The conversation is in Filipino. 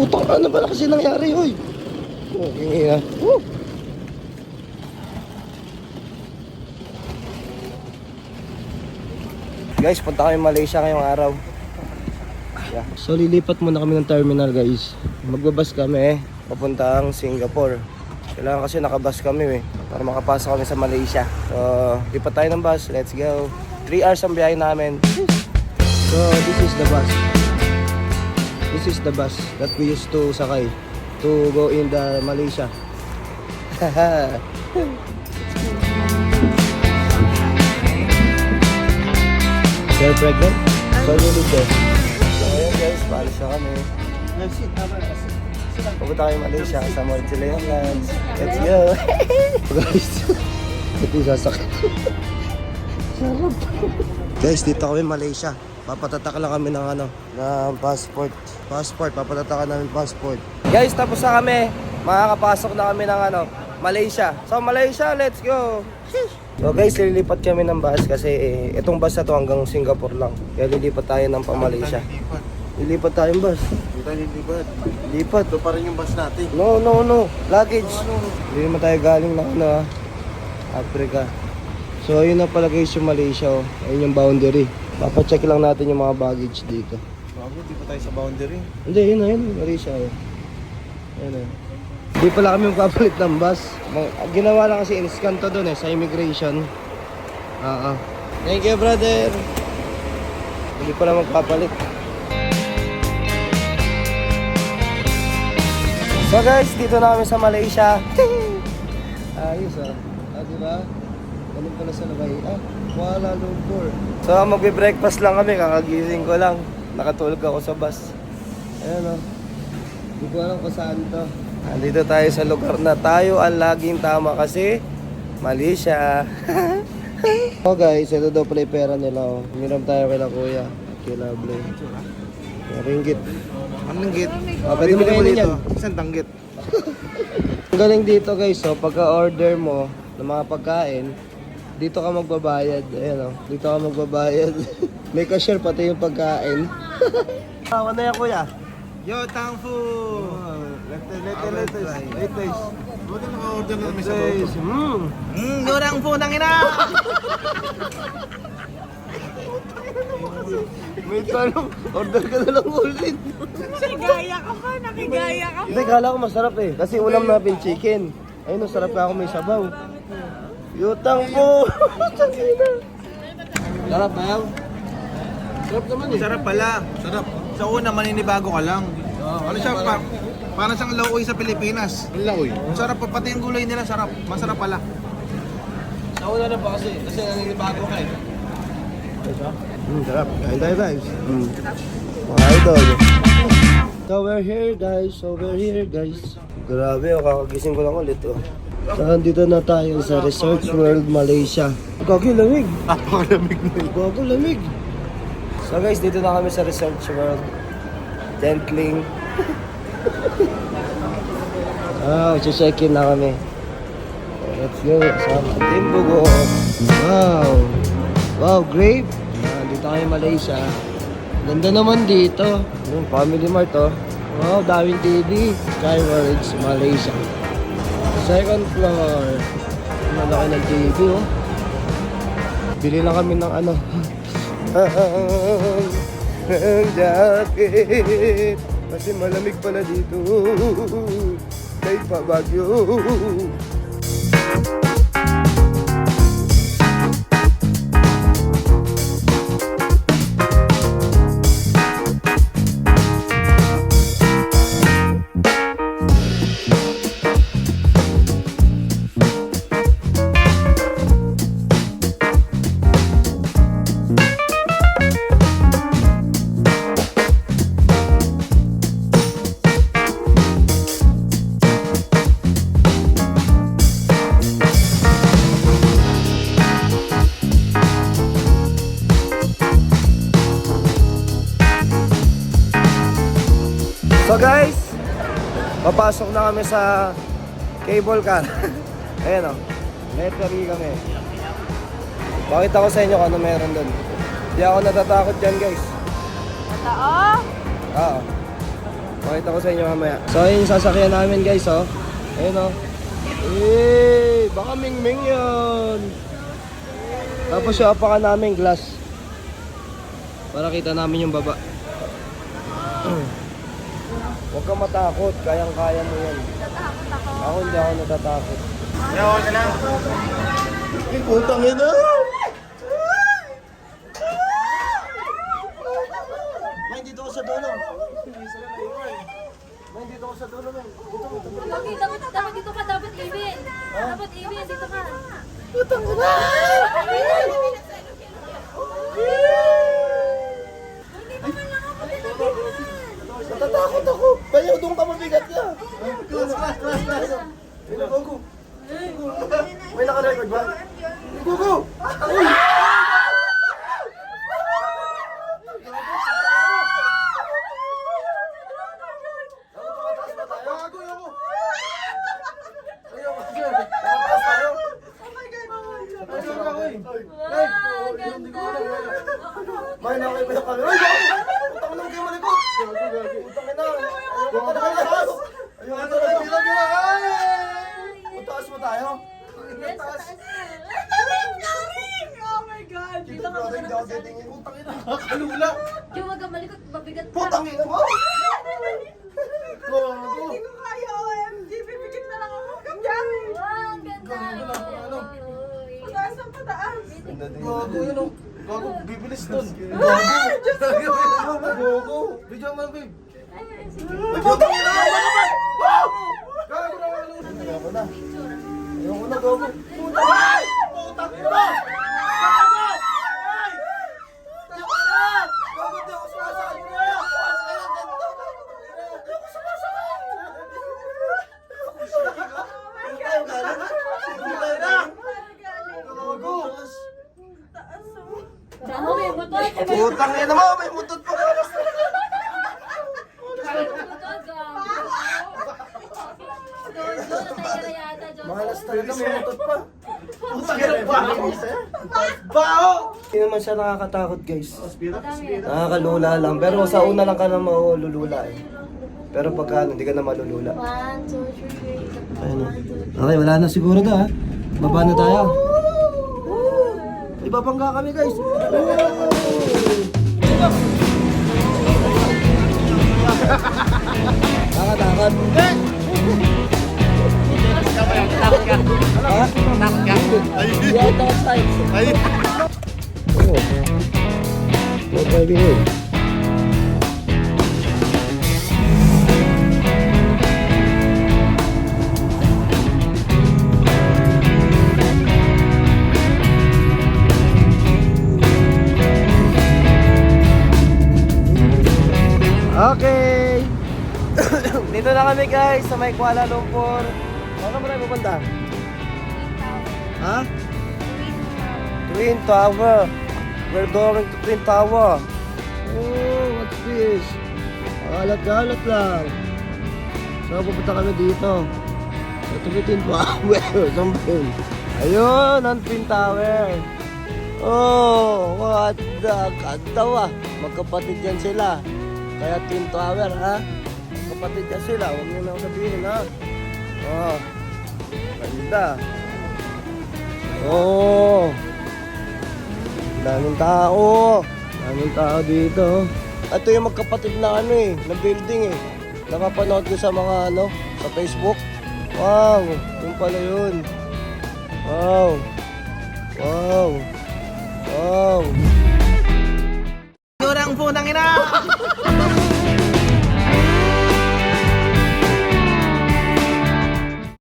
Putang ano ba na kasi nangyari, hoy? Oh, hingi na. Guys, punta kami Malaysia ngayong araw. Yeah. So lilipat muna kami ng terminal, guys. Magbabas kami papuntang Singapore. Kailangan kasi nakabus kami para makapasok kami sa Malaysia. So lipat tayo ng bus, let's go. 3 hours ang biyahe namin. So this is the bus. This is the bus that we used to sakay to go in the Malaysia. They're pregnant? So you live there. So ayan guys, paalis na kami. Pupunta kayo Malaysia, kasama rin sila yung lands. Let's go! Guys, ito yung sasakit. Sarap. Guys, dito kami Malaysia. Papatatak lang kami ng ng passport. Papatatakan namin passport. Guys, tapos na kami. Makakapasok na kami ng Malaysia. So Malaysia, let's go! So guys, lilipat kami ng bus kasi itong bus na to hanggang Singapore lang. Kaya lilipat tayo ng pa-Malaysia. Lilipat tayong bus. Hindi tayo lilipat. Lipat. Ito pa rin yung bus natin. No. Luggage. Hindi naman tayo galing ng Africa. So ayun na pala guys yung Malaysia. Ayun yung boundary. Papacheck lang natin yung mga baggage dito. Bago, di pa tayo sa boundary. Hindi, yun Malaysia. Ayun. Hindi pala kami magpapalit ng bus. Ginawa lang kasi inskanto doon sa immigration. Thank you, brother. Hindi pala magpapalit. So guys, dito na kami sa Malaysia. Ayos diba? Ganun pala sa lagay. Kuala Lumpur. So magbe-breakfast lang kami, kakagising ko lang. Nakatulog ako sa bus. Ayan Hindi ko alam kung saan to. Andito tayo sa lugar na tayo ang laging tama kasi Malaysia. Oh guys, ito daw pala yung pera nila. Umiram tayo kay kuya. Kila Blay. Ringgit. Anong ringgit? Pwede mo kainin yan. Isang tanggit. Ang galing dito guys, pagka-order mo ng mga pagkain, dito ka magbabayad. Ayan dito ka magbabayad. May cashier pati yung pagkain. Ano yan kuya? Yo, Tang Fu! Latest. Buti naka-order na namin sa bawah. Yo Tang Fu, nangina! May tanong, order ka na lang ulit. Nakigaya ka pa. Hindi, kala ko masarap kasi ulam natin chicken. Ayun, sarap ka ako may sabaw. Yo Tang Fu! Sarap na yan? Sarap naman Sarap pala. Sarap. Sa una, maninibago ka lang. Ano siya, parang siyang lauoy sa Pilipinas. Lauoy? Sarap pa, pati yung gulay nila, sarap. Masarap pala. Sa una na pa kasi naninibago ka sarap. Kain tayo guys. Mga idol. So we're here guys. Grabe, kakagising ko lang ulit So dito na tayo sa Resorts World Malaysia. Gagi, lamig. Napakalamig na yun. Gago, lamig. So guys, dito na kami sa Resorts World. Gentling. Check-in na kami. Let's go. Sa Timbugo. Wow, great. Dito kami Malaysia. Ganda naman dito. Yung Family Mart Wow, daming TV. Skywards, Malaysia. Second floor. Malaki ng TV Bili lang kami ng ang jacket kasi malamig pala dito kahit pa bagyo. So guys, papasok na kami sa cable car. Ayan Lettery kami. Pakita ko sa inyo kung ano meron doon. Hindi ako natatakot dyan guys. Totoo? Oo. Pakita ko sa inyo mamaya. So, ayun yung sasakyan namin guys, oh. Ayun, oh. Eh, baka ming-ming yun. Tapos yung apakan namin glass. Para kita namin yung baba. Huwag kang matakot, kayang-kaya mo yan. Ako hindi ako natatakot. Putang ina! May dito ako sa dulo. May dito ako sa dulo, men. Dapat dito ka, dapat even. Dapat even, dito ka. Putang ina! Natatakot ako. Bayaw, doon ka mabigat ka. Class. Go. May naka-record ba? Go. May nakay pa yung camera. Ay, putang ina, kayo malikot. Putang ina. Ayun, taas mo tayo. Taas. Oh my God! Dito bro, hindi ako titingin. Putang ina, nakakalula. Yung wag kang malikot, mabigat ka. Putang ina mo. Gogo. Hindi ko kaya, OMG! Pipikit na lang ako. Ganyan! Wow, ang ganda. Pataas ang pataas! Gogo yun oh. Gogo, bibilis dun. Ay! Diyos ko! Gogo. Video mo babe. Ay, sige. Ay, putang ina. Gogo na. Ayoko na. Ayoko na, Gogo. Putang ina. Putang ina. Ano, may motor? Putang ina mo, may mutot pa. Malas talaga, may mutot pa. Putang ina pa. Bao! Hindi naman siya nakakatakot guys. Nakakalula lang. Pero sa una lang ka na maululula eh. Pero pagka hindi ka na malulula. 1, 2, 3. Ayun o. Okay, wala na siguro na ha. Baba na tayo. Ibabangga kami guys. Nakatakot. Takot ka. Ha? Takot ka. Yeah, takot tayo. Oo. No driving eh. Okay. Dito na kami guys sa may Kuala Lumpur. Saan mo tayo pupunta? Ha? Twin Tower. We're going to Twin Tower. Oh, what's this? Alat-alat lang. So pupunta kami dito. Sa Twin Tower. Something. Ayun, ang Twin Tower. Oh, what the katawa. Magkapatid yan sila. Kaya Twin Tower, ha? Kapatid ka sila, huwag nyo na sabihin, ha? Oh, ganda. Oh, daming tao. Daming tao dito. Ito yung magkapatid na ano eh, na building eh. Nakapanood ko sa mga ano, sa Facebook. Wow, yung pala yun. Wow. Wow. Wow.